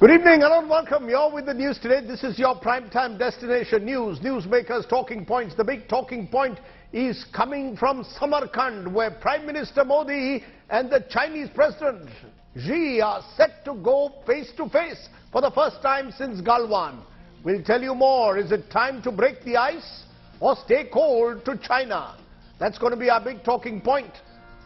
Good evening, hello and welcome. You're with the news today. This is your primetime destination news. Newsmakers talking points. The big talking point is coming from Samarkand, where Prime Minister Modi and the Chinese President Xi are set to go face to face for the first time since Galwan. We'll tell you more. Is it time to break the ice or stay cold to China? That's going to be our big talking point.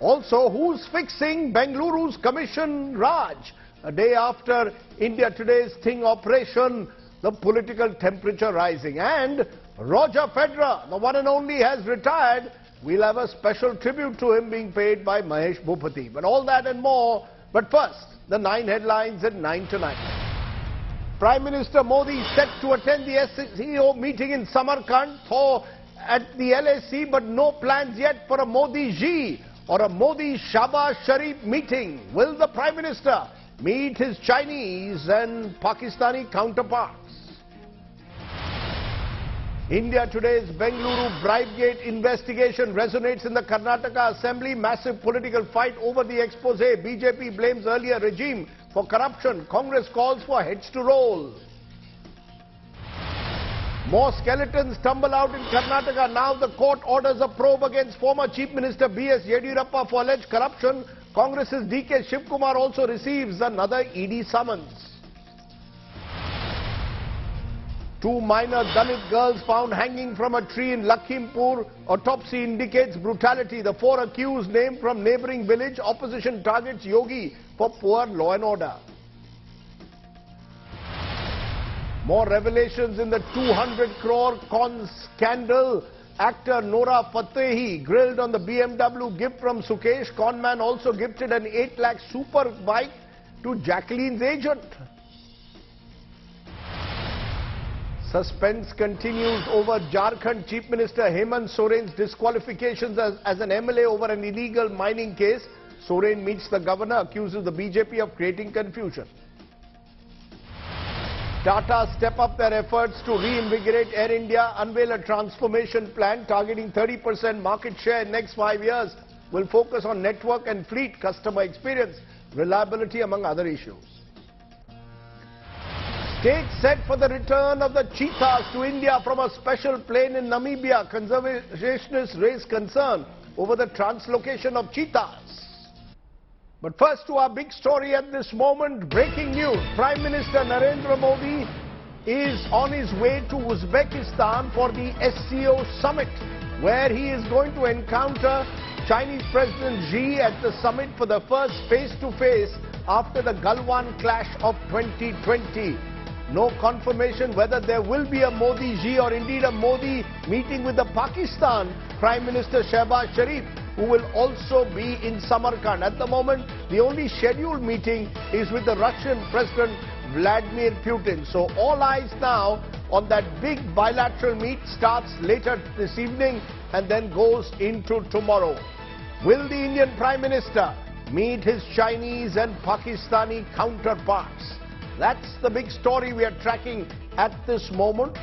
Also, who's fixing Bengaluru's Commission Raj? A day after India Today's sting operation, the political temperature rising. And Roger Federer, the one and only, has retired. We'll have a special tribute to him being paid by Mahesh Bhupati. But all that and more. But first, the 9 headlines at 9 tonight. Prime Minister Modi set to attend the SCO meeting in Samarkand at the LAC, but no plans yet for a Modi-Xi or a Modi-Shahbaz Sharif meeting. Will the Prime Minister meet his Chinese and Pakistani counterparts? India Today's Bengaluru Bribegate investigation resonates in the Karnataka Assembly. Massive political fight over the expose. BJP blames earlier regime for corruption. Congress calls for heads to roll. More skeletons tumble out in Karnataka. Now the court orders a probe against former Chief Minister B.S. Yediyurappa for alleged corruption. Congress's D.K. Shivkumar also receives another ED summons. 2 minor Dalit girls found hanging from a tree in Lakhimpur. Autopsy indicates brutality. The 4 accused named from neighbouring village. Opposition targets Yogi for poor law and order. More revelations in the 200 crore con scandal. Actor Nora Fatehi grilled on the BMW gift from Sukesh. Conman also gifted an 8 lakh super bike to Jacqueline's agent. Suspense continues over Jharkhand Chief Minister Hemant Soren's disqualifications as an MLA over an illegal mining case. Soren meets the governor, accuses the BJP of creating confusion. Tata step up their efforts to reinvigorate Air India, unveil a transformation plan targeting 30% market share in next 5 years. Will focus on network and fleet, customer experience, reliability among other issues. State set for the return of the cheetahs to India from a special plane in Namibia. Conservationists raise concern over the translocation of cheetahs. But first to our big story at this moment, breaking news. Prime Minister Narendra Modi is on his way to Uzbekistan for the SCO summit, where he is going to encounter Chinese President Xi at the summit for the first face-to-face after the Galwan clash of 2020. No confirmation whether there will be a Modi-Xi or indeed a Modi meeting with the Pakistan Prime Minister Shahbaz Sharif, who will also be in Samarkand. At the moment, the only scheduled meeting is with the Russian President Vladimir Putin. So all eyes now on that big bilateral meet. Starts later this evening and then goes into tomorrow. Will the Indian Prime Minister meet his Chinese and Pakistani counterparts? That's the big story we are tracking at this moment.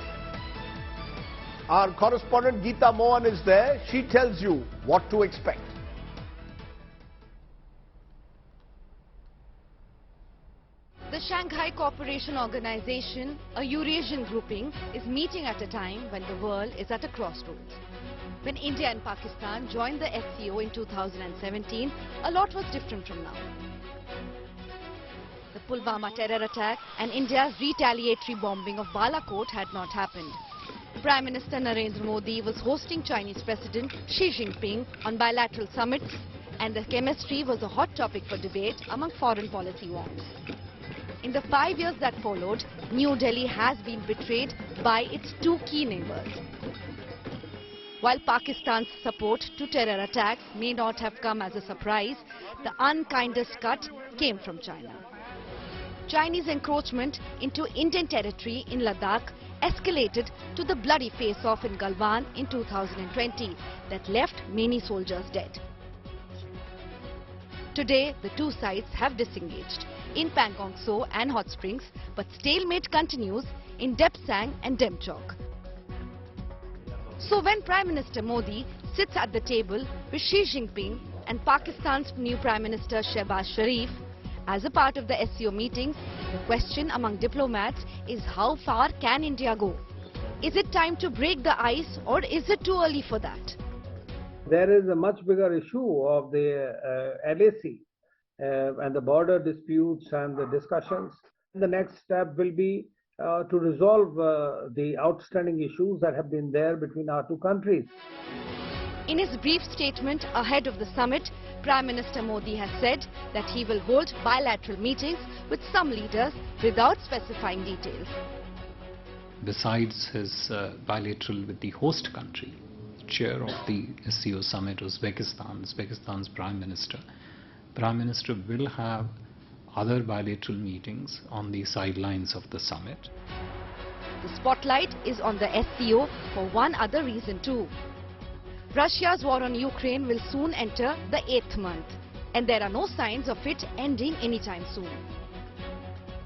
Our correspondent Geeta Mohan is there. She tells you what to expect. The Shanghai Cooperation Organization, a Eurasian grouping, is meeting at a time when the world is at a crossroads. When India and Pakistan joined the SCO in 2017, a lot was different from now. The Pulwama terror attack and India's retaliatory bombing of Balakot had not happened. Prime Minister Narendra Modi was hosting Chinese President Xi Jinping on bilateral summits, and the chemistry was a hot topic for debate among foreign policy wonks. In the 5 years that followed, New Delhi has been betrayed by its 2 key neighbors. While Pakistan's support to terror attacks may not have come as a surprise, the unkindest cut came from China. Chinese encroachment into Indian territory in Ladakh escalated to the bloody face-off in Galwan in 2020 that left many soldiers dead. Today, the 2 sides have disengaged in Pangong Tso and Hot Springs, but stalemate continues in Depsang and Demchok. So when Prime Minister Modi sits at the table with Xi Jinping and Pakistan's new Prime Minister Shahbaz Sharif, As a part of the SCO meetings, the question among diplomats is how far can India go? Is it time to break the ice or is it too early for that? There is a much bigger issue of the LAC and the border disputes and the discussions. The next step will be to resolve the outstanding issues that have been there between our two countries. In his brief statement ahead of the summit, Prime Minister Modi has said that he will hold bilateral meetings with some leaders without specifying details. Besides his bilateral with the host country, chair of the SCO summit, Uzbekistan's Prime Minister will have other bilateral meetings on the sidelines of the summit. The spotlight is on the SCO for one other reason too. Russia's war on Ukraine will soon enter the 8th month, and there are no signs of it ending anytime soon.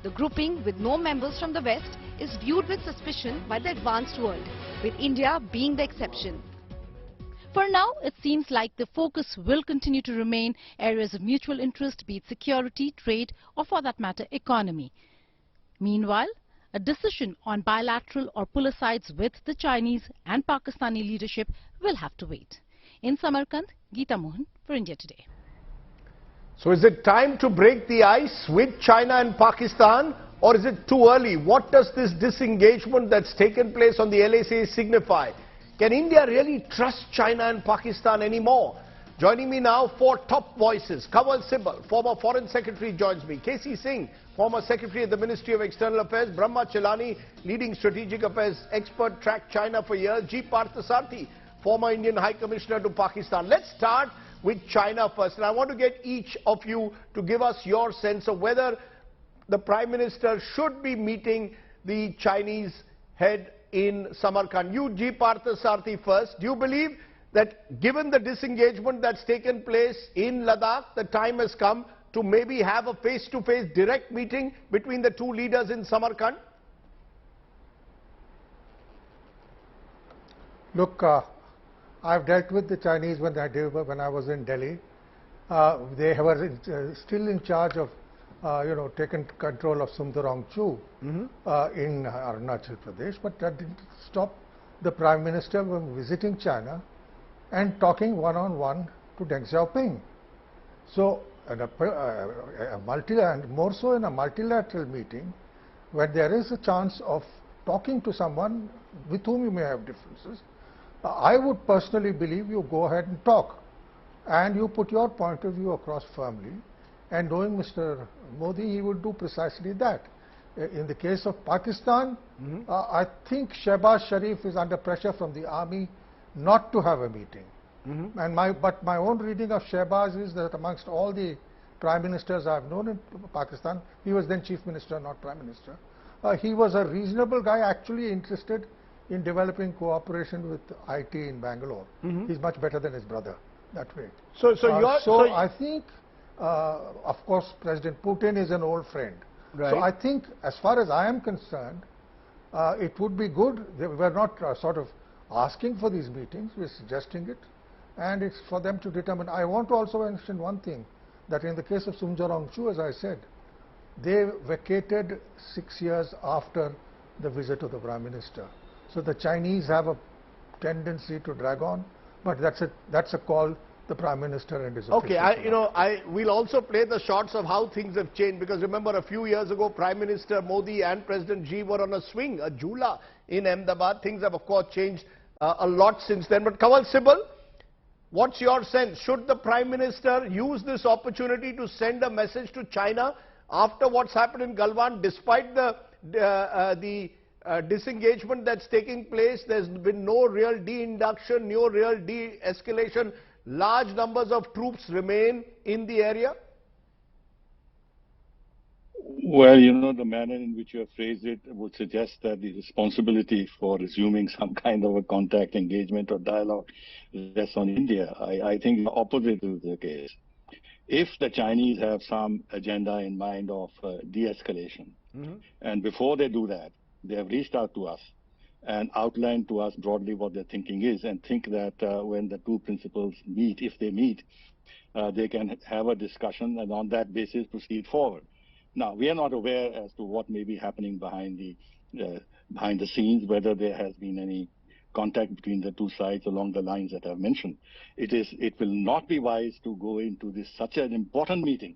The grouping, with no members from the West, is viewed with suspicion by the advanced world, with India being the exception. For now, it seems like the focus will continue to remain areas of mutual interest, be it security, trade, or for that matter, economy. Meanwhile, a decision on bilateral or pull asides with the Chinese and Pakistani leadership will have to wait. In Samarkand, Geeta Mohan for India Today. So is it time to break the ice with China and Pakistan, or is it too early? What does this disengagement that's taken place on the LAC signify? Can India really trust China and Pakistan anymore? Joining me now, four top voices. Kanwal Sibal, former Foreign Secretary, joins me. KC Singh, former Secretary at the Ministry of External Affairs. Brahma Chelani, leading strategic affairs expert, tracked China for years. G. Parthasarathi, former Indian High Commissioner to Pakistan. Let's start with China first. And I want to get each of you to give us your sense of whether the Prime Minister should be meeting the Chinese head in Samarkand. You, G. Parthasarathi, first. Do you believe that given the disengagement that's taken place in Ladakh, the time has come to maybe have a face-to-face direct meeting between the two leaders in Samarkand? Look, I've dealt with the Chinese when I was in Delhi. They were still in charge of, taken control of Sundarongchu in Arunachal Pradesh, but that didn't stop the Prime Minister from visiting China and talking one-on-one to Deng Xiaoping. So, more so in a multilateral meeting, where there is a chance of talking to someone with whom you may have differences, I would personally believe you go ahead and talk, and you put your point of view across firmly, and knowing Mr. Modi, he would do precisely that. In the case of Pakistan, I think Shehbaz Sharif is under pressure from the army not to have a meeting. But my own reading of Shehbaz is that amongst all the Prime Ministers I've known in Pakistan, he was then Chief Minister, not Prime Minister. He was a reasonable guy, actually interested in developing cooperation with IT in Bangalore. He's much better than his brother that way. So I think, of course, President Putin is an old friend. Right. So I think, as far as I am concerned, it would be good. We're not sort of asking for these meetings, we're suggesting it, and it's for them to determine. I want to also mention one thing, that in the case of Sundarongchu, as I said, they vacated 6 years after the visit of the Prime Minister. So the Chinese have a tendency to drag on, but that's a call the Prime Minister and his officials. Okay, we'll also play the shots of how things have changed, because remember a few years ago, Prime Minister Modi and President Xi were on a swing, a jula in Ahmedabad. Things have of course changed a lot since then. But Kanwal Sibal, what's your sense? Should the Prime Minister use this opportunity to send a message to China after what's happened in Galwan? Despite the disengagement that's taking place, there's been no real de-induction, no real de-escalation. Large numbers of troops remain in the area? Well, the manner in which you have phrased it would suggest that the responsibility for resuming some kind of a contact, engagement or dialogue rests on India. I think the opposite is the case. If the Chinese have some agenda in mind of de-escalation, and before they do that, they have reached out to us and outlined to us broadly what their thinking is, and think that when the two principals meet, if they meet, they can have a discussion and on that basis proceed forward. Now, we are not aware as to what may be happening behind the scenes, whether there has been any contact between the two sides along the lines that I've mentioned. It will not be wise to go into such an important meeting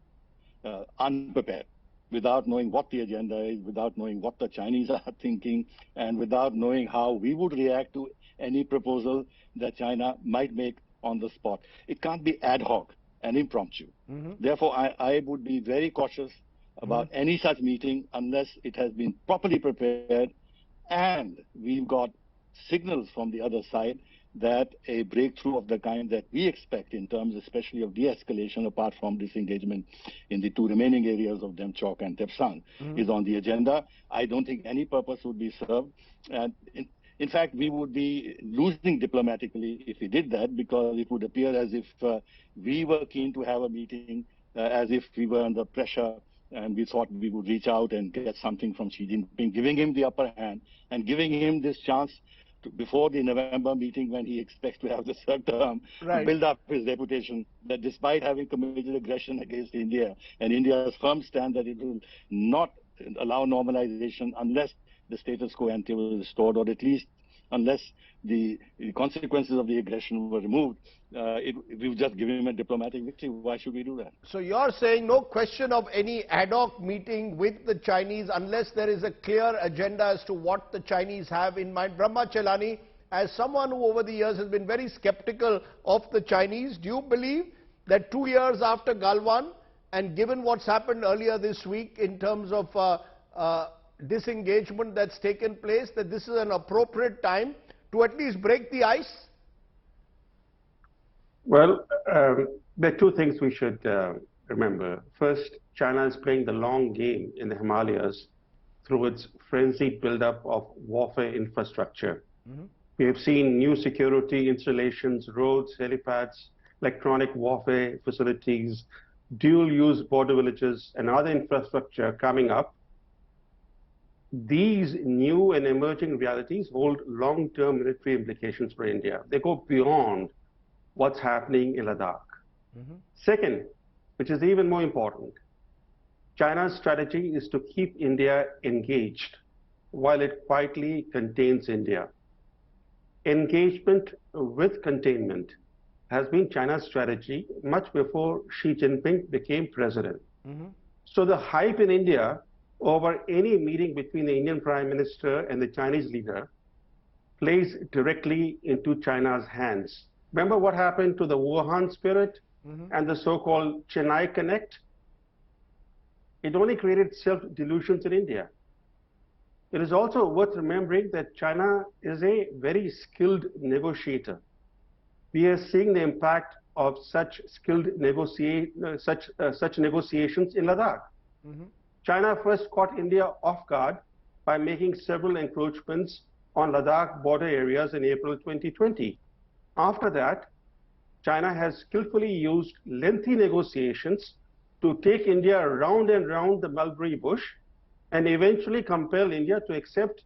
unprepared, without knowing what the agenda is, without knowing what the Chinese are thinking, and without knowing how we would react to any proposal that China might make on the spot. It can't be ad hoc and impromptu. Therefore, I would be very cautious about any such meeting unless it has been properly prepared and we've got signals from the other side that a breakthrough of the kind that we expect in terms especially of de-escalation apart from disengagement in the two remaining areas of Demchok and Tepsang is on the agenda. I don't think any purpose would be served. And in fact, we would be losing diplomatically if we did that, because it would appear as if we were keen to have a meeting, as if we were under pressure and we thought we would reach out and get something from Xi Jinping, giving him the upper hand and giving him this chance before the November meeting when he expects to have the third term, to build up his reputation, that despite having committed aggression against India, and India's firm stand that it will not allow normalization unless the status quo ante was restored, or at least unless the consequences of the aggression were removed, we've just given him a diplomatic victory. Why should we do that? So you're saying no question of any ad hoc meeting with the Chinese unless there is a clear agenda as to what the Chinese have in mind. Brahma Chelani, as someone who over the years has been very skeptical of the Chinese, do you believe that 2 years after Galwan, and given what's happened earlier this week in terms of disengagement that's taken place, that this is an appropriate time to at least break the ice? Well, there are two things we should remember. First, China is playing the long game in the Himalayas through its frenzied buildup of warfare infrastructure. We have seen new security installations, roads, helipads, electronic warfare facilities, dual-use border villages, and other infrastructure coming up. These new and emerging realities hold long-term military implications for India. They go beyond what's happening in Ladakh. Second, which is even more important, China's strategy is to keep India engaged while it quietly contains India. Engagement with containment has been China's strategy much before Xi Jinping became president. So the hype in India over any meeting between the Indian Prime Minister and the Chinese leader plays directly into China's hands. Remember what happened to the Wuhan spirit and the so-called Chennai Connect? It only created self-delusions in India. It is also worth remembering that China is a very skilled negotiator. We are seeing the impact of such skilled negotiations in Ladakh. China first caught India off guard by making several encroachments on Ladakh border areas in April 2020. After that, China has skillfully used lengthy negotiations to take India round and round the mulberry bush and eventually compel India to accept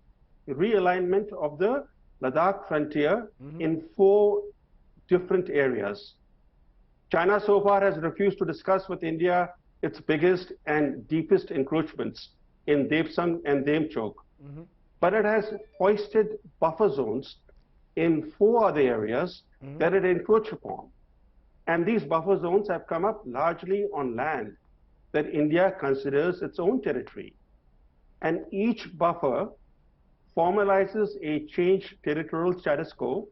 realignment of the Ladakh frontier in 4 different areas. China so far has refused to discuss with India its biggest and deepest encroachments in Depsang and Demchok. But it has hoisted buffer zones in 4 other areas that it encroached upon. And these buffer zones have come up largely on land that India considers its own territory. And each buffer formalizes a changed territorial status quo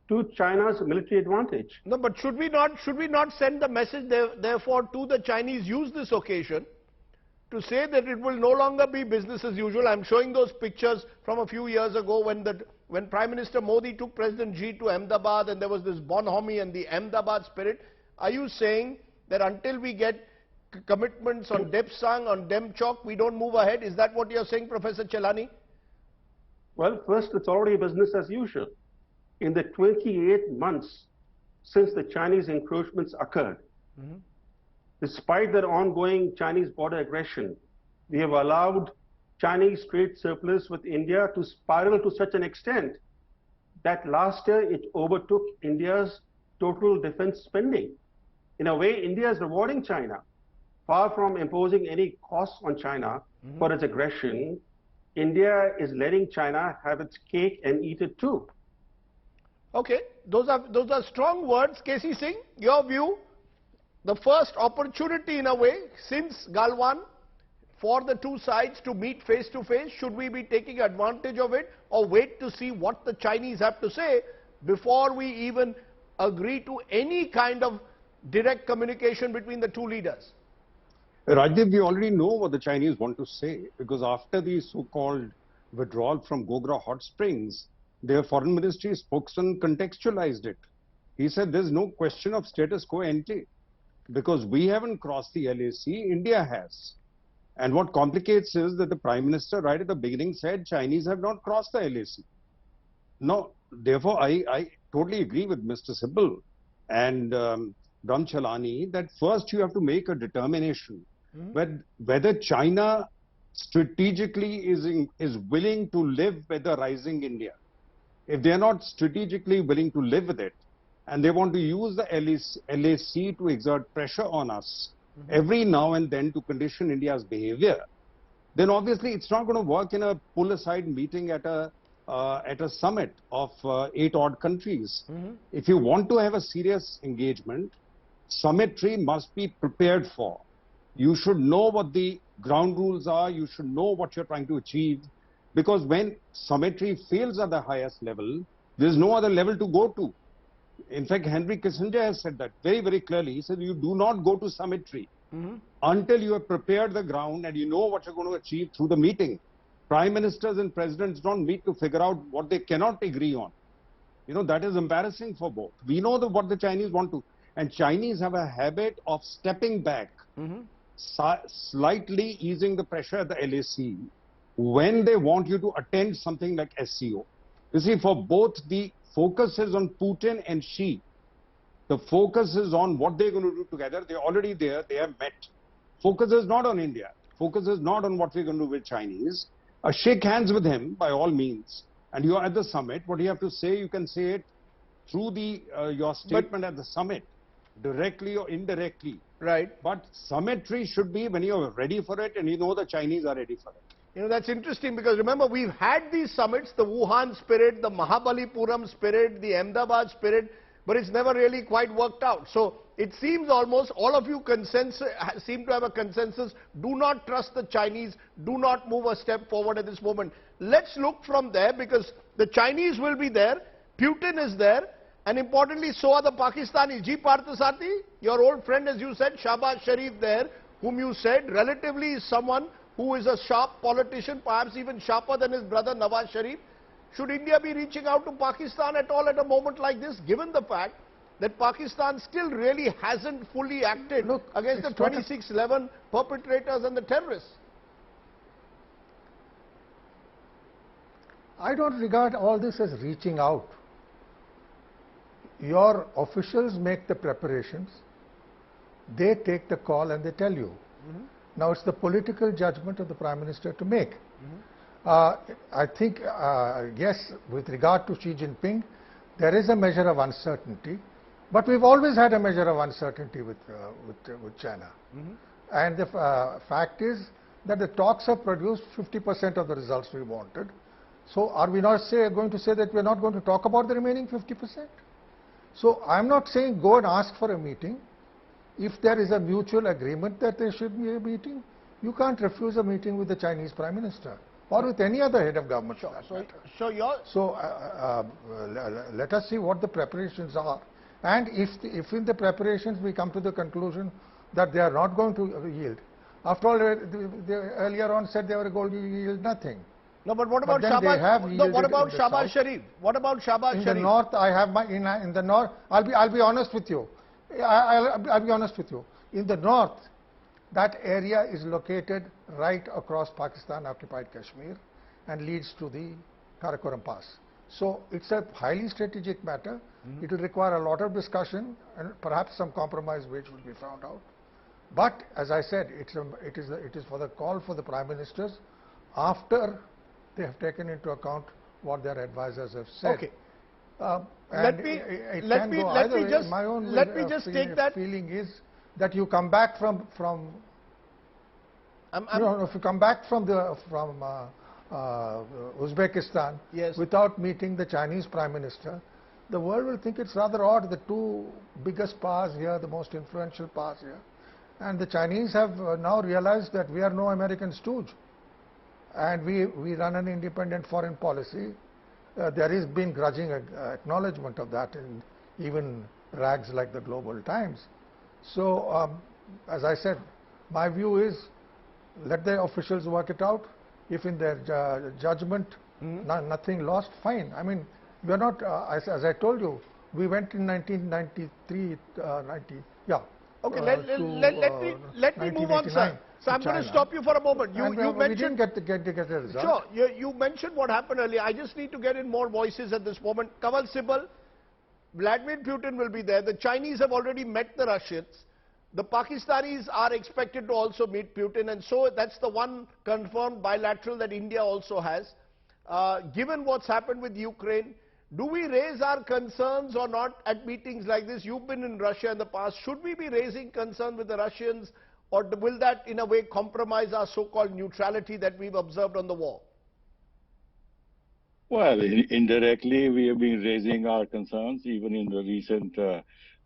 to China's military advantage. No, but should we not send the message therefore to the Chinese, use this occasion to say that it will no longer be business as usual? I'm showing those pictures from a few years ago when Prime Minister Modi took President Xi to Ahmedabad and there was this bonhomie and the Ahmedabad spirit. Are you saying that until we get commitments on Depsang, on Demchok, we don't move ahead? Is that what you're saying, Professor Chelani? Well, first, it's already business as usual. In the 28 months since the Chinese encroachments occurred, despite their ongoing Chinese border aggression, we have allowed Chinese trade surplus with India to spiral to such an extent that last year it overtook India's total defense spending. In a way, India is rewarding China. Far from imposing any costs on China for its aggression, India is letting China have its cake and eat it too. Okay, those are strong words. KC Singh, your view, the first opportunity in a way since Galwan for the two sides to meet face to face. Should we be taking advantage of it or wait to see what the Chinese have to say before we even agree to any kind of direct communication between the two leaders? Rajdeep, we already know what the Chinese want to say, because after the so-called withdrawal from Gogra hot springs, their foreign ministry spokesman contextualized it. He said there's no question of status quo ante, because we haven't crossed the LAC, India has. And what complicates is that the Prime Minister right at the beginning said Chinese have not crossed the LAC. No, therefore I totally agree with Mr. Sibal and Ramchalani that first you have to make a determination whether China strategically is willing to live with the rising India. If they are not strategically willing to live with it, and they want to use the LAC to exert pressure on us every now and then to condition India's behavior, then obviously it's not going to work in a pull-aside meeting at a summit of 8 odd countries. If you want to have a serious engagement, summitry must be prepared for. You should know what the ground rules are. You should know what you're trying to achieve. Because when summitry fails at the highest level, there's no other level to go to. In fact, Henry Kissinger has said that very, very clearly. He said, you do not go to summitry until you have prepared the ground and you know what you're going to achieve through the meeting. Prime ministers and presidents don't meet to figure out what they cannot agree on. You know, that is embarrassing for both. We know what the Chinese want to. And Chinese have a habit of stepping back, slightly easing the pressure at the LAC when they want you to attend something like SCO. You see, for both, the focus is on Putin and Xi. The focus is on what they're going to do together. They're already there. They have met. Focus is not on India. Focus is not on what we're going to do with Chinese. Shake hands with him by all means. And you're at the summit. What you have to say, you can say it through your statement at the summit, directly or indirectly. Right. But summitry should be when you're ready for it and you know the Chinese are ready for it. You know, that's interesting because remember, we've had these summits, the Wuhan spirit, the Mahabalipuram spirit, the Ahmedabad spirit, but it's never really quite worked out. So it seems almost all of you seem to have a consensus. Do not trust the Chinese. Do not move a step forward at this moment. Let's look from there because the Chinese will be there. Putin is there. And importantly, so are the Pakistanis. G. Parthasati, your old friend, as you said, Shahbaz Sharif there, whom you said relatively is someone who is a sharp politician, perhaps even sharper than his brother Nawaz Sharif. Should India be reaching out to Pakistan at all at a moment like this, given the fact that Pakistan still really hasn't fully acted against the 2611 perpetrators and the terrorists? I don't regard all this as reaching out. Your officials make the preparations, they take the call and they tell you. Now it's the political judgment of the Prime Minister to make. I think, yes, with regard to Xi Jinping, there is a measure of uncertainty, but we've always had a measure of uncertainty with China. And the fact is that the talks have produced 50% of the results we wanted. So are we not going to say that we're not going to talk about the remaining 50%? So I'm not saying go and ask for a meeting. If there is a mutual agreement that there should be a meeting, you can't refuse a meeting with the Chinese Prime Minister or with any other head of government. So let us see what the preparations are. And if in the preparations we come to the conclusion that they are not going to yield, after all, they earlier on said they were going to yield nothing. No, but what about Shahbaz? No, what about Shahbaz Sharif? What about Shahbaz Sharif? In the north, I have my in the north. I'll be honest with you. I'll be honest with you. In the north, that area is located right across Pakistan-occupied Kashmir and leads to the Karakoram Pass. So it's a highly strategic matter. It will require a lot of discussion and perhaps some compromise which will be found out. But as I said, it is for the call for the Prime Ministers after they have taken into account what their advisors have said. Okay. Let me just take that feeling is that you come back from if you come back from Uzbekistan without meeting the Chinese Prime Minister, the world will think it's rather odd. The two biggest powers here, the most influential powers here, and the Chinese have now realized that we are no American stooge, and we run an independent foreign policy. There has been grudging acknowledgement of that in even rags like the Global Times. So, as I said, my view is let the officials work it out. If in their judgment nothing lost, fine. I mean, we are not, as I told you, we went in 1993, Okay, let me move on, sir. So I'm going to stop you for a moment. You mentioned we didn't get a result. Sure, you mentioned what happened earlier. I just need to get in more voices at this moment. Kamal Sibal, Vladimir Putin will be there. The Chinese have already met the Russians. The Pakistanis are expected to also meet Putin, and so that's the one confirmed bilateral that India also has. Given what's happened with Ukraine, do we raise our concerns or not at meetings like this? You've been in Russia in the past. Should we be raising concerns with the Russians, or will that in a way compromise our so-called neutrality that we've observed on the war? Well, indirectly, we have been raising our concerns, even in the recent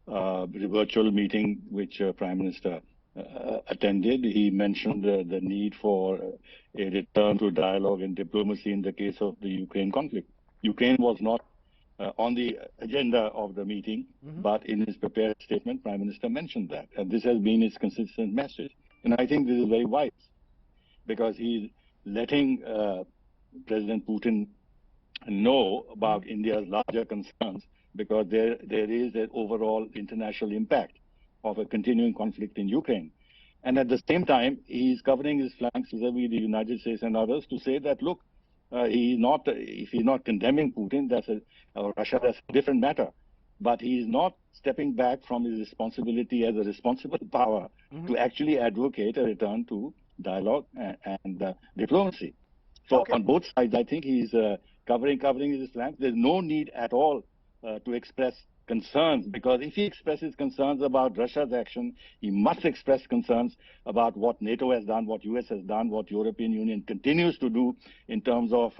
virtual meeting which Prime Minister attended. He mentioned the need for a return to dialogue and diplomacy in the case of the Ukraine conflict. Ukraine was not on the agenda of the meeting, but in his prepared statement, Prime Minister mentioned that. And this has been his consistent message. And I think this is very wise, because he's letting President Putin know about India's larger concerns, because there is an overall international impact of a continuing conflict in Ukraine. And at the same time, he's covering his flanks vis-a-vis the United States and others to say that, look, if he's not condemning Putin, Russia, that's a different matter. But he is not stepping back from his responsibility as a responsible power to actually advocate a return to dialogue and diplomacy. So on both sides, I think he's covering his flanks. There's no need at all to express concerns, because if he expresses concerns about Russia's action, he must express concerns about what NATO has done, what US has done, what European Union continues to do in terms of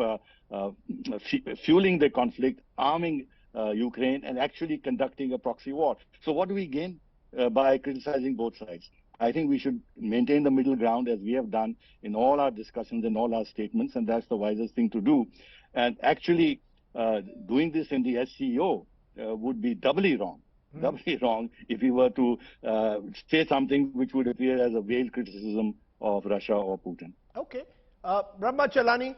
fueling the conflict, arming Ukraine, and actually conducting a proxy war. So what do we gain by criticizing both sides? I think we should maintain the middle ground, as we have done in all our discussions and all our statements, and that's the wisest thing to do. And actually doing this in the SCO would be doubly wrong. Doubly wrong if we were to say something which would appear as a veiled criticism of Russia or Putin. Okay. Brahma Chalani,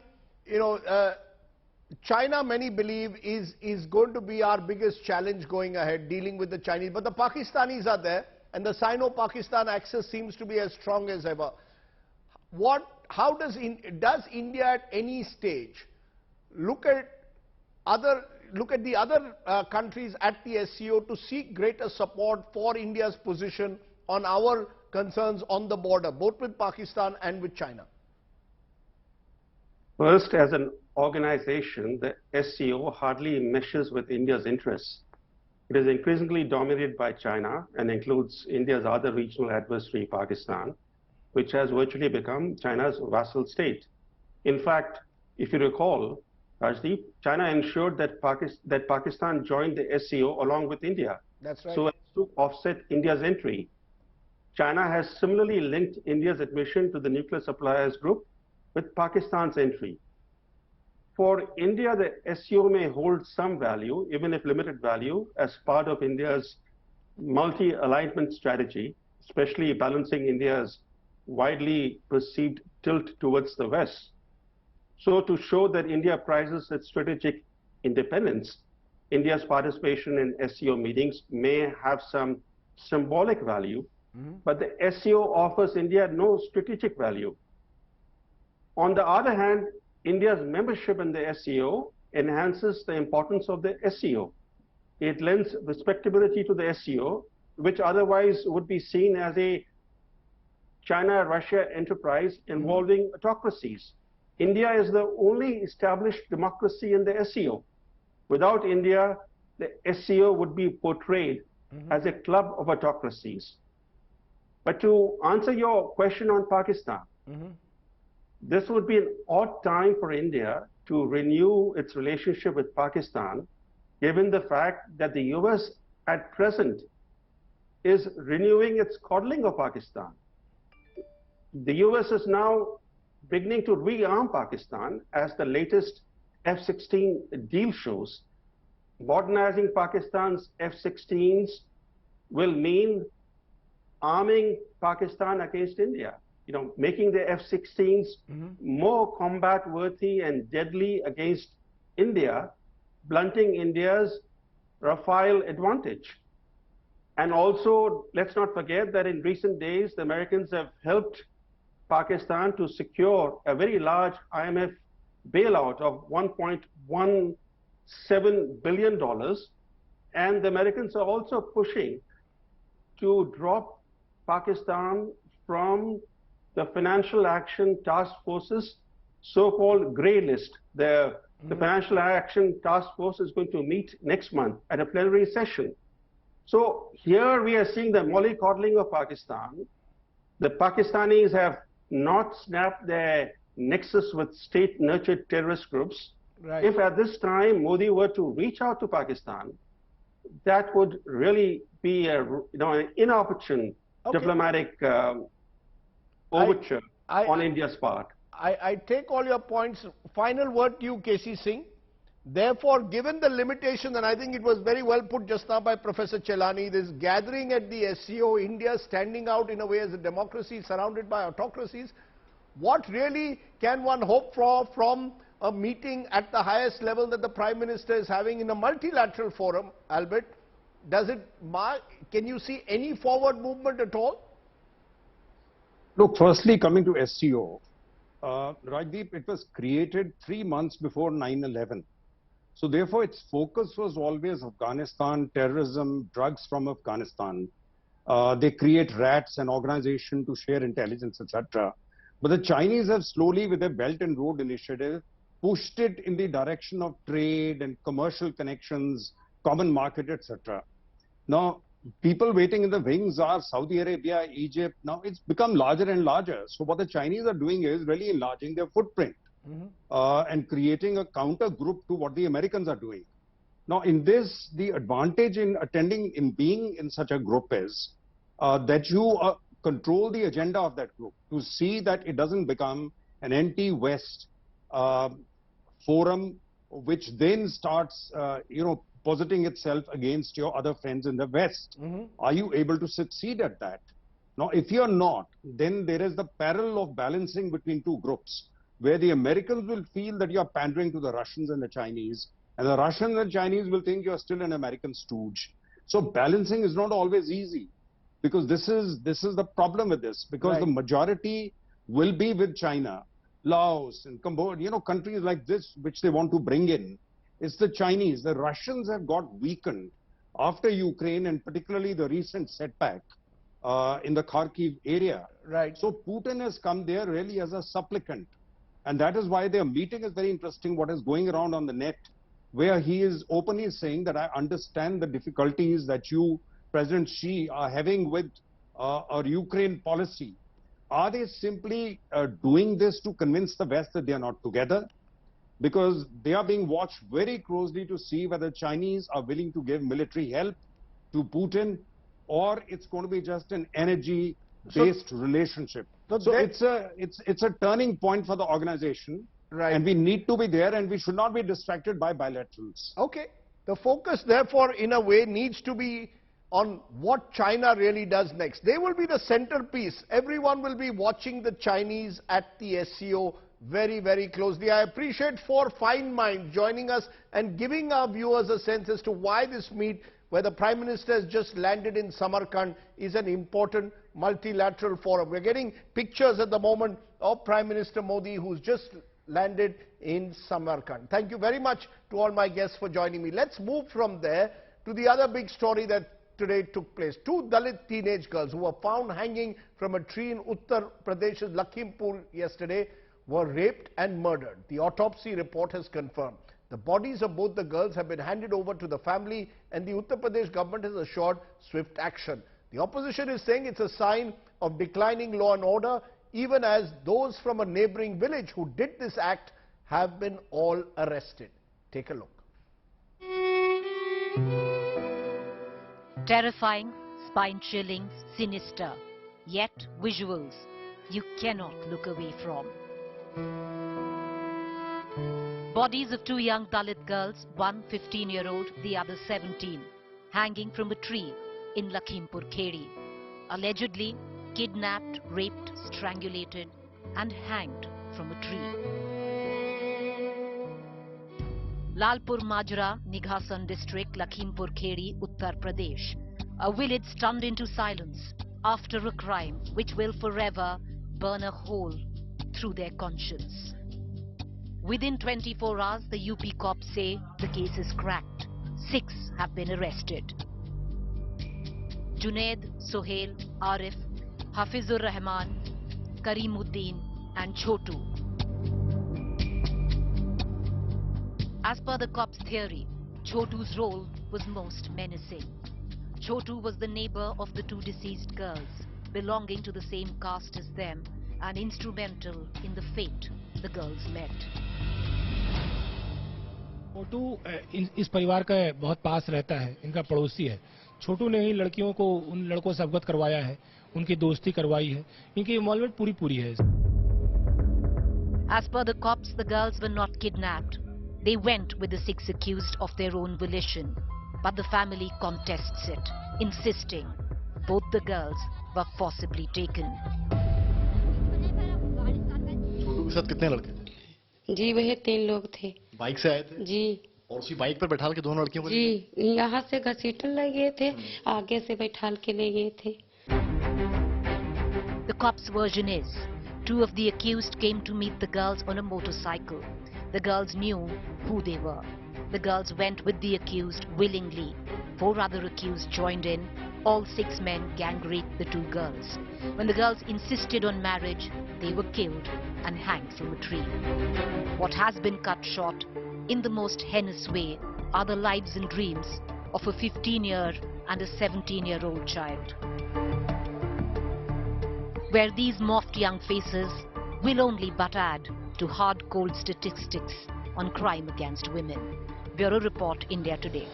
China, many believe, is going to be our biggest challenge going ahead, dealing with the Chinese. But the Pakistanis are there, and the Sino-Pakistan axis seems to be as strong as ever. Does India at any stage look at the other countries at the SCO to seek greater support for India's position on our concerns on the border, both with Pakistan and with China? First, as an organization, the SCO hardly meshes with India's interests. It is increasingly dominated by China and includes India's other regional adversary, Pakistan, which has virtually become China's vassal state. In fact, if you recall, Rajdeep, China ensured that Pakistan joined the SCO along with India. That's right. So as to offset India's entry. China has similarly linked India's admission to the nuclear suppliers group with Pakistan's entry. For India, the SCO may hold some value, even if limited value, as part of India's multi-alignment strategy, especially balancing India's widely perceived tilt towards the West. So to show that India prizes its strategic independence, India's participation in SCO meetings may have some symbolic value, but the SCO offers India no strategic value. On the other hand, India's membership in the SCO enhances the importance of the SCO. It lends respectability to the SCO, which otherwise would be seen as a China-Russia enterprise involving autocracies. India is the only established democracy in the SCO. Without India, the SCO would be portrayed as a club of autocracies. But to answer your question on Pakistan, this would be an odd time for India to renew its relationship with Pakistan, given the fact that the US at present is renewing its coddling of Pakistan. The US is now beginning to rearm Pakistan, as the latest F-16 deal shows. Modernizing Pakistan's F-16s will mean arming Pakistan against India. You know, making the F-16s more combat-worthy and deadly against India, blunting India's Rafale advantage. And also, let's not forget that in recent days, the Americans have helped Pakistan to secure a very large IMF bailout of $1.17 billion. And the Americans are also pushing to drop Pakistan from the Financial Action Task Force's so-called grey list. The Financial Action Task Force is going to meet next month at a plenary session. So here we are seeing the mollycoddling of Pakistan. The Pakistanis have not snapped their nexus with state-nurtured terrorist groups. Right. If at this time Modi were to reach out to Pakistan, that would really be an inopportune diplomatic overture on India's part. I take all your points. Final word to you, K.C. Singh. Therefore, given the limitations, and I think it was very well put just now by Professor Chelani, this gathering at the SCO, India standing out in a way as a democracy surrounded by autocracies, what really can one hope for from a meeting at the highest level that the Prime Minister is having in a multilateral forum, Albert? Does it can you see any forward movement at all? Look, firstly, coming to SCO, Rajdeep, it was created 3 months before 9/11. So therefore, its focus was always Afghanistan, terrorism, drugs from Afghanistan. They create RATs, an organization to share intelligence, etc. But the Chinese have slowly, with their Belt and Road Initiative, pushed it in the direction of trade and commercial connections, common market, etc. Now, people waiting in the wings are Saudi Arabia, Egypt. Now, it's become larger and larger. So what the Chinese are doing is really enlarging their footprint. And creating a counter group to what the Americans are doing. Now, in this, the advantage in being in such a group is that you control the agenda of that group to see that it doesn't become an anti-West forum, which then starts, positing itself against your other friends in the West. Are you able to succeed at that? Now, if you're not, then there is the peril of balancing between two groups, where the Americans will feel that you're pandering to the Russians and the Chinese, and the Russians and Chinese will think you're still an American stooge. So balancing is not always easy, because this is the problem with this, because the majority will be with China, Laos and Cambodia, countries like this, which they want to bring in. It's the Chinese. The Russians have got weakened after Ukraine, and particularly the recent setback in the Kharkiv area. Right. So Putin has come there really as a supplicant. And that is why their meeting is very interesting, what is going around on the net, where he is openly saying that I understand the difficulties that you, President Xi, are having with our Ukraine policy. Are they simply doing this to convince the West that they are not together? Because they are being watched very closely to see whether Chinese are willing to give military help to Putin, or it's going to be just an energy-based relationship. So it's a turning point for the organization, and we need to be there, and we should not be distracted by bilaterals. Okay. The focus, therefore, in a way, needs to be on what China really does next. They will be the centerpiece. Everyone will be watching the Chinese at the SCO very, very closely. I appreciate 4 fine minds joining us and giving our viewers a sense as to why this meet, where the Prime Minister has just landed in Samarkand, is an important multilateral forum. We're getting pictures at the moment of Prime Minister Modi, who's just landed in Samarkand. Thank you very much to all my guests for joining me. Let's move from there to the other big story that today took place. 2 Dalit teenage girls who were found hanging from a tree in Uttar Pradesh's Lakhimpur yesterday were raped and murdered. The autopsy report has confirmed. The bodies of both the girls have been handed over to the family, and the Uttar Pradesh government has assured swift action. The opposition is saying it's a sign of declining law and order, even as those from a neighboring village who did this act have been all arrested. Take a look. Terrifying, spine-chilling, sinister, yet visuals you cannot look away from. Bodies of two young Dalit girls, one 15-year-old, the other 17, hanging from a tree in Lakhimpur Kheri, allegedly kidnapped, raped, strangulated and hanged from a tree. Lalpur Majra, Nighasan district, Lakhimpur Kheri, Uttar Pradesh. A village stunned into silence after a crime which will forever burn a hole through their conscience. Within 24 hours, the UP cops say the case is cracked. 6 have been arrested. Junaid, Sohail, Arif, Hafizur Rahman, Karimuddin and Chotu. As per the cops' theory, Chotu's role was most menacing. Chotu was the neighbor of the two deceased girls, belonging to the same caste as them and instrumental in the fate the girls met. छोटू इस परिवार का बहुत पास रहता है, इनका पड़ोसी है। छोटू ने ही लड़कियों को उन लड़कों से अवगत करवाया है, उनकी दोस्ती करवाई है, इनकी इन्वॉल्वमेंट पूरी है। As per the cops, the girls were not kidnapped. They went with the 6 accused of their own volition, but the family contests it, insisting both the girls were forcibly taken. छोटू के साथ कितने लड़के? जी वही 3 लोग थे। Bike से आए थे? जी। और उसी बाइक पर बैठाल के दोनों लड़कियों को? जी, यहाँ से घसीटने लगे थे, आगे से बैठाल के ले गए थे। The cops' version is 2 of the accused came to meet the girls on a motorcycle. The girls knew who they were. The girls went with the accused willingly. 4 other accused joined in. All 6 men gang raped the 2 girls. When the girls insisted on marriage, they were killed and hanged from a tree. What has been cut short in the most heinous way are the lives and dreams of a 15-year and a 17-year-old child. Where these morphed young faces will only but add to hard cold statistics on crime against women. Bureau Report, India Today.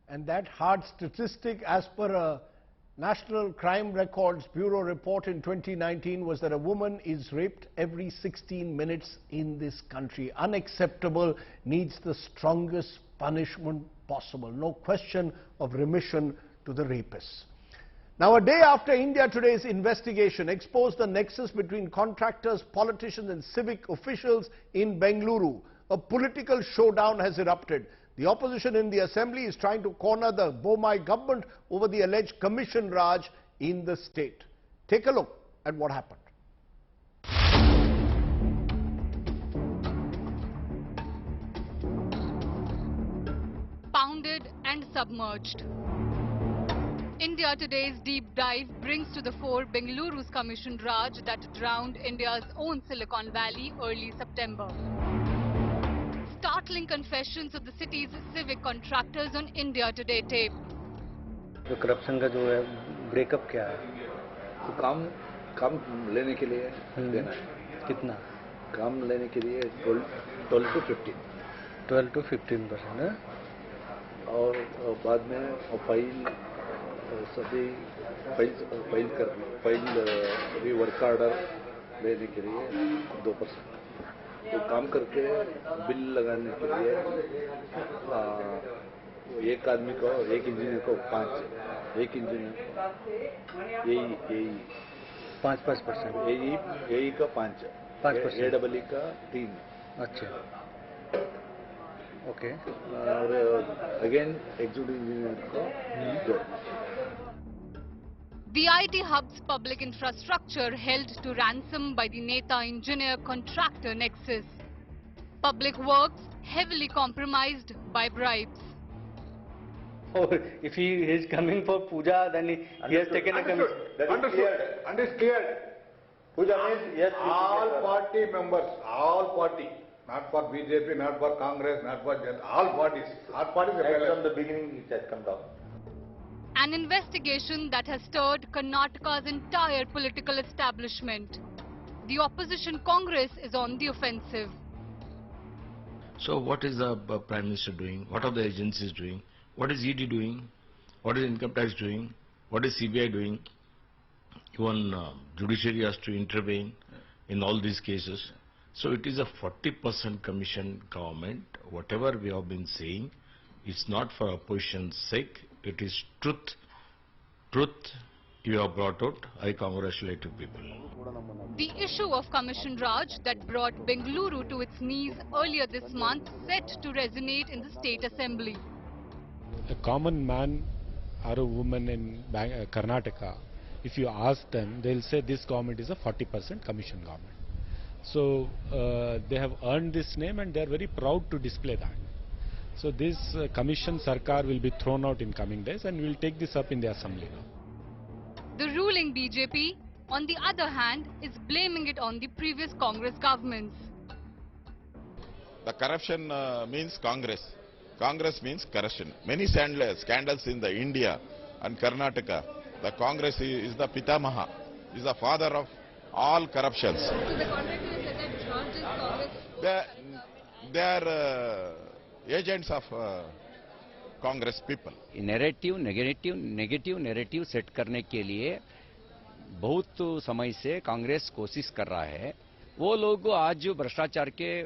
And that hard statistic, as per a National Crime Records Bureau report in 2019, was that a woman is raped every 16 minutes in this country. Unacceptable, needs the strongest punishment possible. No question of remission to the rapists. Now, a day after India Today's investigation exposed the nexus between contractors, politicians and civic officials in Bengaluru, a political showdown has erupted. The opposition in the assembly is trying to corner the Bomai government over the alleged commission Raj in the state. Take a look at what happened. Pounded and submerged. India Today's deep dive brings to the fore Bengaluru's commission Raj that drowned India's own Silicon Valley early September. Startling confessions of the city's civic contractors on India Today tape. जो corruption का जो है breakup क्या है? तो काम लेने के लिए देना है। कितना? काम लेने के लिए 12 to 15% है। और बाद में फाइल सभी फाइल वर्क ऑर्डर लेने के लिए 2%। तो काम करके बिल लगाने के लिए एक आदमी को, एक इंजीनियर को 5, एक इंजीनियर को यही 5% यही का 5%, AEE का 3। अच्छा, ओके। और अगेन एग्जीक्यूटिव इंजीनियर को 2। The IT hub's public infrastructure held to ransom by the Neta engineer contractor nexus. Public works heavily compromised by bribes. Or if he is coming for puja, then he has taken a commission. Understood. And it's clear. Yes, all party members, all party, not for BJP, not for Congress, not for all parties right from the beginning it has come down. An investigation that has stirred Karnataka's entire political establishment. The opposition Congress is on the offensive. So what is the Prime Minister doing? What are the agencies doing? What is ED doing? What is Income Tax doing? What is CBI doing? Even judiciary has to intervene in all these cases. So it is a 40% commission government. Whatever we have been saying, it's not for opposition's sake. It is truth. Truth you have brought out. I congratulate you people. The issue of Commission Raj that brought Bengaluru to its knees earlier this month set to resonate in the State Assembly. A common man or a woman in Karnataka, if you ask them, they'll say this government is a 40% commission government. So they have earned this name and they are very proud to display that. So this commission Sarkar will be thrown out in coming days and we will take this up in the assembly now. The ruling BJP, on the other hand, is blaming it on the previous Congress governments. The corruption means Congress. Congress means corruption. Many scandals in the India and Karnataka. The Congress is the Pitamaha, is the father of all corruptions. So the contractor said that Raj is Congress. They are agents of Congress people. Negative narrative set करने के लिए बहुत समय से कांग्रेस कोशिश कर रहा है. वो लोग आज जो भ्रष्टाचार के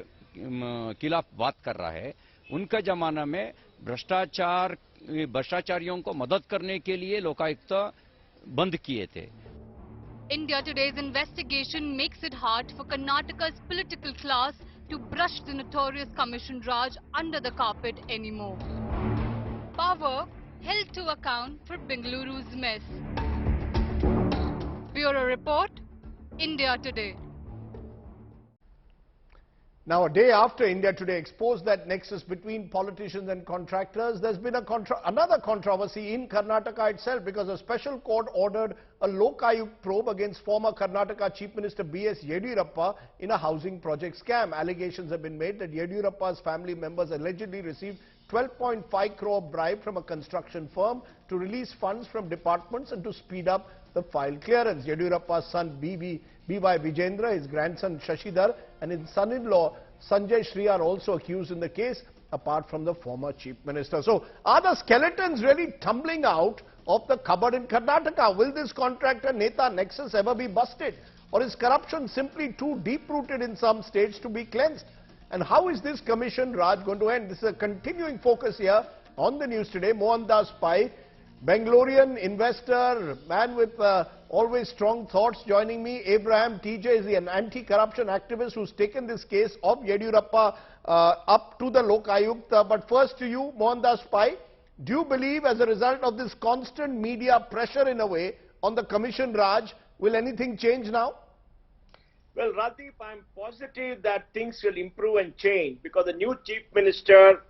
खिलाफ बात कर रहा है, उनका जमाना में भ्रष्टाचारियों को मदद करने के लिए लोकायुक्त बंद किए थे. India Today's investigation makes it hard for Karnataka's political class to brush the notorious Commission Raj under the carpet anymore. Power held to account for Bengaluru's mess. Bureau Report, India Today. Now, a day after India Today exposed that nexus between politicians and contractors, there's been another controversy in Karnataka itself because a special court ordered a Lokayuk probe against former Karnataka Chief Minister B.S. Yediyurappa in a housing project scam. Allegations have been made that Yediyurappa's family members allegedly received 12.5 crore bribe from a construction firm to release funds from departments and to speed up the file clearance. Yediyurappa's son B.Y. Vijendra, his grandson Shashidhar and his son-in-law Sanjay Shri are also accused in the case, apart from the former chief minister. So, are the skeletons really tumbling out of the cupboard in Karnataka? Will this contractor Neta nexus ever be busted? Or is corruption simply too deep-rooted in some states to be cleansed? And how is this Commission Raj going to end? This is a continuing focus here on the news today. Mohandas Pai, Bangalorean investor, man with always strong thoughts, joining me. Abraham TJ is an anti-corruption activist who's taken this case of Yediyurappa up to the Lokayukta. But first to you, Mohandas Pai, do you believe as a result of this constant media pressure in a way on the Commission Raj, will anything change now? Well, Rajdeep, I'm positive that things will improve and change because the new Chief Minister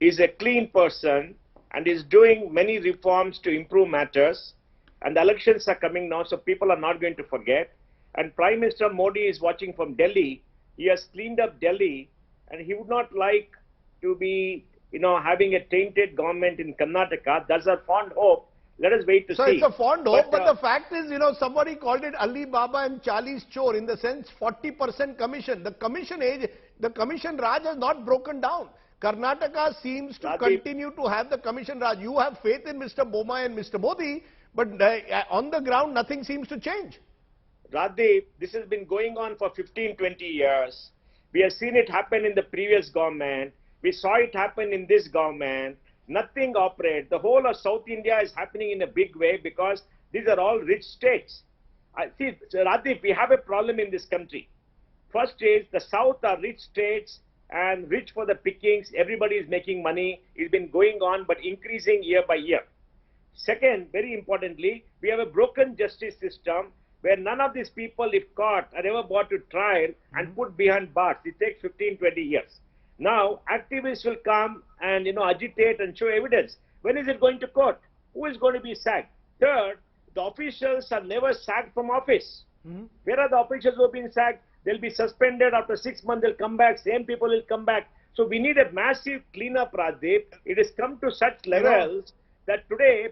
is a clean person and is doing many reforms to improve matters. And the elections are coming now, so people are not going to forget. And Prime Minister Modi is watching from Delhi. He has cleaned up Delhi, and he would not like to be, having a tainted government in Karnataka. That's our fond hope. Let us wait to see. So it's a fond hope, but the fact is, somebody called it Ali Baba and Charlie's Chore, in the sense 40% commission. The commission Raj has not broken down. Karnataka seems to continue to have the Commission Raj. You have faith in Mr. Bomai and Mr. Modi, but on the ground, nothing seems to change. Rajdeep, this has been going on for 15, 20 years. We have seen it happen in the previous government. We saw it happen in this government. Nothing operates. The whole of South India is happening in a big way because these are all rich states. See, Rajdeep, we have a problem in this country. First is the South are rich states and rich for the pickings. Everybody is making money. It's been going on but increasing year by year. Second, very importantly, we have a broken justice system where none of these people, if caught, are ever brought to trial and put behind bars. It takes 15, 20 years. Now, activists will come and, agitate and show evidence. When is it going to court? Who is going to be sacked? Third, the officials are never sacked from office. Where are the officials who have been sacked? They'll be suspended. After 6 months, they'll come back. Same people will come back. So we need a massive cleanup, Rajdeep. It has come to such levels that today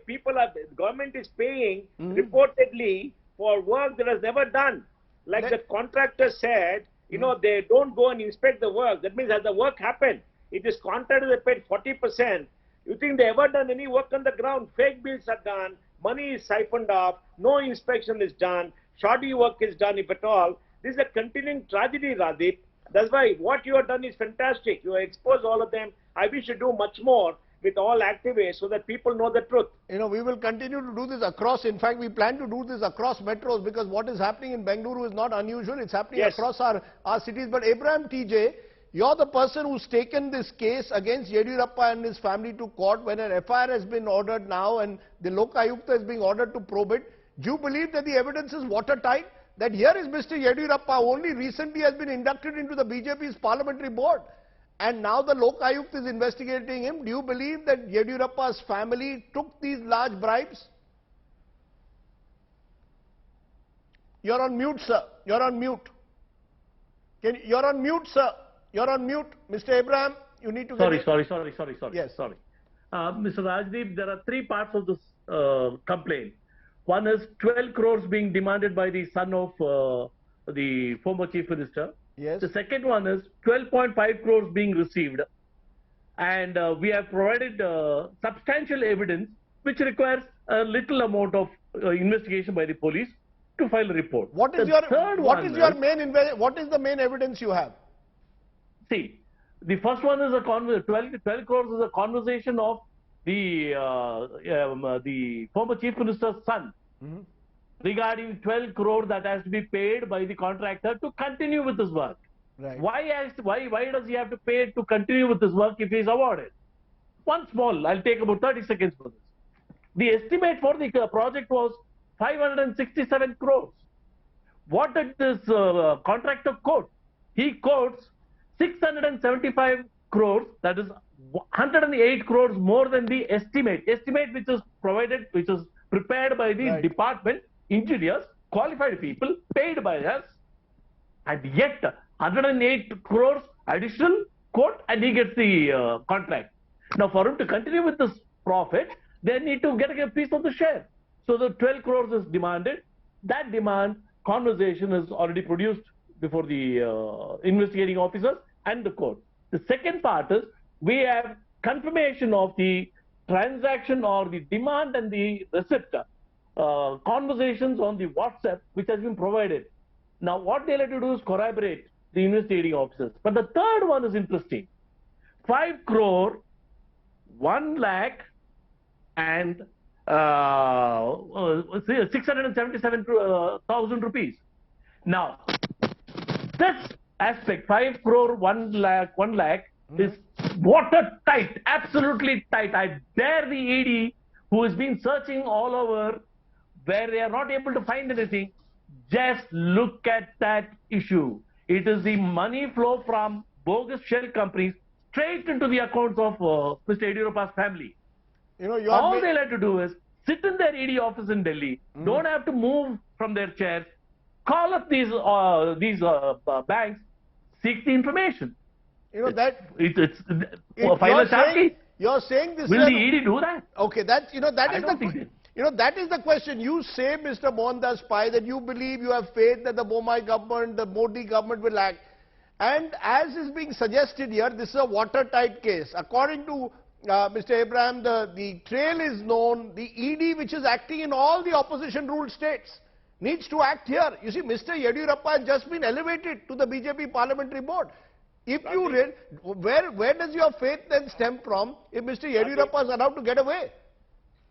government is paying reportedly for work that has never done. Like the contractor said, they don't go and inspect the work. That means has the work happened? It is contractors that paid 40%. You think they ever done any work on the ground? Fake bills are done. Money is siphoned off. No inspection is done. Shoddy work is done, if at all. This is a continuing tragedy, Rajdeep. That's why what you have done is fantastic. You have exposed all of them. I wish you do much more with all activists so that people know the truth. We will continue to do this across. In fact, we plan to do this across metros because what is happening in Bengaluru is not unusual. It's happening across our cities. But Abraham TJ, you're the person who's taken this case against Yediyurappa and his family to court when an FIR has been ordered now and the Lok Ayukta is being ordered to probe it. Do you believe that the evidence is watertight? That here is Mr. Yediyurappa, only recently has been inducted into the BJP's parliamentary board. And now the Lok Ayukt is investigating him. Do you believe that Yediyurappa's family took these large bribes? You're on mute, sir. You're on mute. You're on mute, sir. You're on mute. Mr. Abraham, you need to Sorry. Yes. Sorry. Mr. Rajdeep, there are three parts of this complaint. One is 12 crores being demanded by the son of the former chief minister. Yes. The second one is 12.5 crores being received. And we have provided substantial evidence which requires a little amount of investigation by the police to file a report. What is the main evidence you have? See, the first one is 12 crores is a conversation of the former chief minister's son regarding 12 crore that has to be paid by the contractor to continue with his work. Right. Why does he have to pay to continue with his work if he is awarded? I'll take about 30 seconds for this. The estimate for the project was 567 crores. What did this contractor quote? He quotes 675 crores, that is 108 crores more than the estimate which is prepared by the department, engineers, qualified people, paid by us, and yet 108 crores additional quote and he gets the contract. Now for him to continue with this profit, they need to get a piece of the share. So the 12 crores is demanded. That demand conversation is already produced before the investigating officers and the court. The second part is we have confirmation of the transaction or the demand and the receipt conversations on the WhatsApp which has been provided. Now what they'll have to do is corroborate the investigating officers. But the third one is interesting. 5 crore, 1 lakh and 677,000 rupees. Now, this aspect, 5 crore, 1 lakh is watertight, absolutely tight. I dare the ED who has been searching all over where they are not able to find anything, just look at that issue. It is the money flow from bogus shell companies straight into the accounts of Mr. Yediyurappa's family. All they'll have to do is sit in their ED office in Delhi, don't have to move from their chairs, call up these banks, seek the information. You're saying this. Will the ED do that? Okay, that is the question. You say, Mr. Mohandas Pai, that you believe, you have faith that the Bomai government, the Modi government will act. And as is being suggested here, this is a watertight case. According to Mr. Abraham, the trail is known. The ED, which is acting in all the opposition ruled states, needs to act here. You see, Mr. Yediyurappa has just been elevated to the BJP parliamentary board. If you read, where does your faith then stem from if Mr. Yediyurappa is allowed to get away?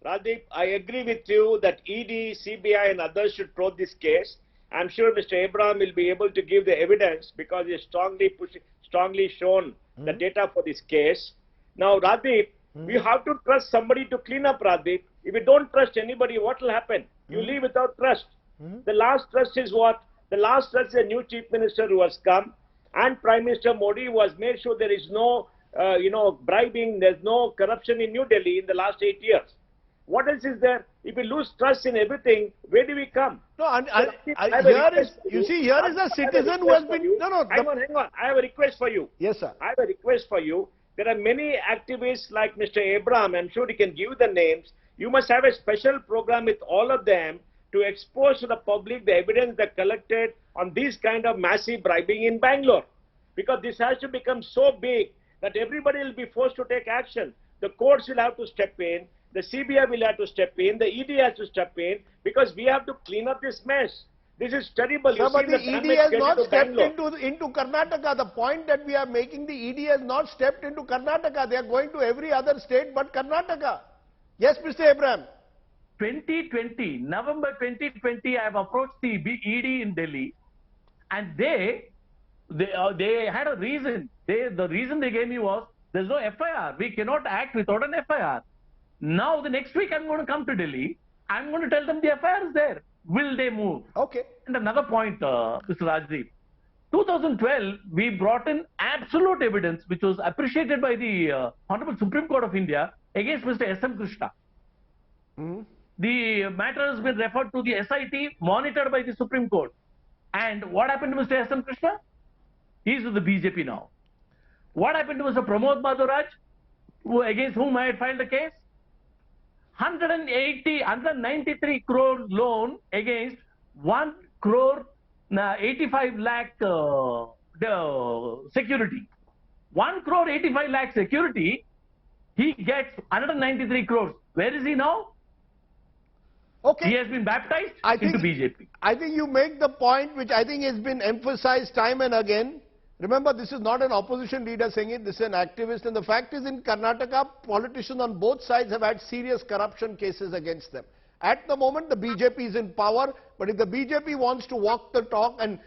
Rajdeep, I agree with you that ED, CBI and others should probe this case. I'm sure Mr. Abraham will be able to give the evidence because he has strongly shown the data for this case. Now, Rajdeep, we have to trust somebody to clean up, Rajdeep. If you don't trust anybody, what will happen? You leave without trust. The last trust is what? The last trust is a new chief minister who has come, and Prime Minister Modi was made sure there is no, bribing, there's no corruption in New Delhi in the last 8 years. What else is there? If we lose trust in everything, where do we come? No, you see, here is a citizen who has been... Hang on. I have a request for you. Yes, sir. I have a request for you. There are many activists like Mr. Abraham. I'm sure he can give the names. You must have a special program with all of them to expose to the public the evidence they collected on this kind of massive bribing in Bangalore. Because this has to become so big that everybody will be forced to take action. The courts will have to step in. The CBI will have to step in. The ED has to step in. Because we have to clean up this mess. This is terrible. Sir, but the ED has not stepped into Karnataka. The point that we are making, the ED has not stepped into Karnataka. They are going to every other state but Karnataka. Yes, Mr. Abraham. November 2020, I have approached the ED in Delhi, and they had a reason. The reason they gave me was, there's no FIR. We cannot act without an FIR. Now, the next week, I'm going to come to Delhi. I'm going to tell them the FIR is there. Will they move? Okay. And another point, Mr. Rajdeep. 2012, we brought in absolute evidence, which was appreciated by the Honorable Supreme Court of India against Mr. S.M. Krishna. The matter has been referred to the SIT, monitored by the Supreme Court. And what happened to Mr. S.M. Krishna? He's with the BJP now. What happened to Mr. Pramod Madhuraj, against whom I had filed a case? 193 crore loan against 1 crore 85 lakh security. 1 crore 85 lakh security, he gets 193 crores. Where is he now? Okay. He has been baptized into BJP. I think you make the point which I think has been emphasized time and again. Remember, this is not an opposition leader saying it, this is an activist. And the fact is, in Karnataka, politicians on both sides have had serious corruption cases against them. At the moment, the BJP is in power, but if the BJP wants to walk the talk and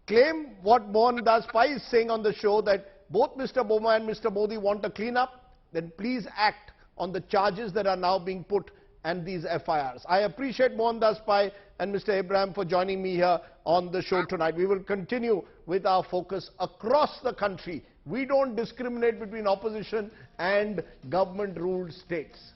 claim what Mohandas Pai is saying on the show, that both Mr. Boma and Mr. Modi want to clean up, then please act on the charges that are now being put and these FIRs. I appreciate Mohandas Pai and Mr. Abraham for joining me here on the show tonight. We will continue with our focus across the country. We don't discriminate between opposition and government-ruled states.